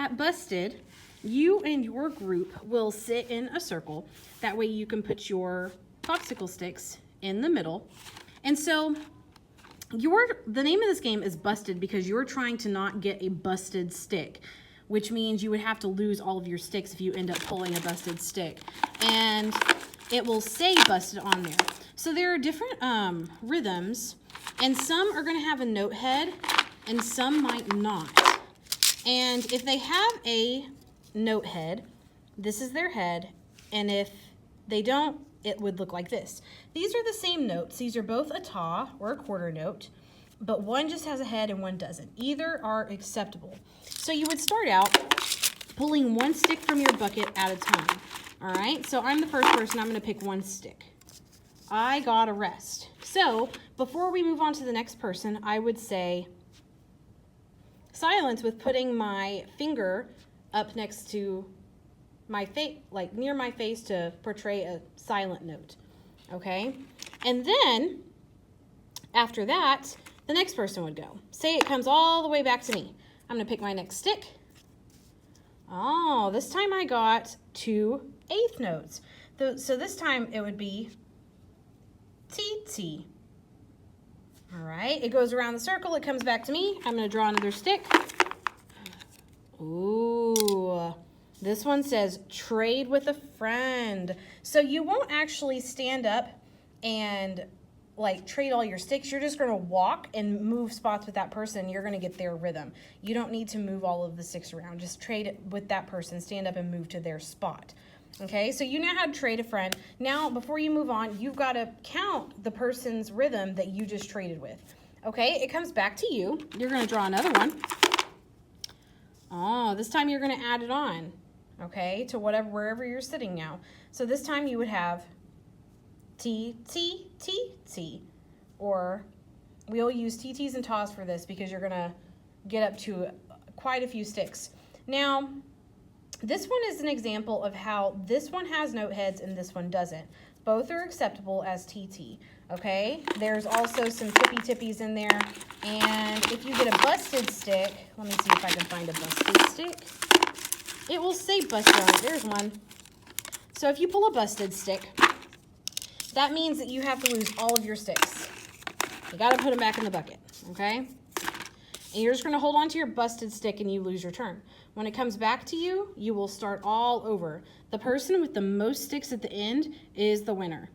at busted, you and your group will sit in a circle. That way you can put your popsicle sticks in the middle. And so the name of this game is busted because you're trying to not get a busted stick, which means you would have to lose all of your sticks if you end up pulling a busted stick. And it will say busted on there. So there are different rhythms, and some are gonna have a note head and some might not. And if they have a note head, this is their head, and if they don't, it would look like this. These are the same notes. These are both a ta or a quarter note, but one just has a head and one doesn't. Either are acceptable. So you would start out pulling one stick from your bucket at a time. All right, so I'm the first person. I'm gonna pick one stick. I got a rest. So before we move on to the next person, I would say silence with putting my finger up next to my face, like near my face, to portray a silent note, okay? And then after that, the next person would go. Say it comes all the way back to me. I'm gonna pick my next stick. Oh, this time I got 2 eighth notes. So this time it would be T-T. All right, it goes around the circle, it comes back to me. I'm gonna draw another stick. Ooh, this one says trade with a friend. So you won't actually stand up and like trade all your sticks. You're just gonna walk and move spots with that person. You're gonna get their rhythm. You don't need to move all of the sticks around. Just trade it with that person, stand up and move to their spot. Okay, so you know how to trade a friend. Now, before you move on, you've got to count the person's rhythm that you just traded with. Okay, it comes back to you. You're going to draw another one. Oh, this time you're going to add it on, okay, to wherever you're sitting now. So this time you would have T, T, T, T. Or we'll use TTs and TAs for this because you're going to get up to quite a few sticks. Now, this one is an example of how this one has note heads and this one doesn't. Both are acceptable as TT, okay? There's also some tippy-tippies in there. And if you get a busted stick, let me see if I can find a busted stick. It will say busted on it. There's one. So if you pull a busted stick, that means that you have to lose all of your sticks. You got to put them back in the bucket, okay? And you're just going to hold on to your busted stick and you lose your turn. When it comes back to you, you will start all over. The person with the most sticks at the end is the winner.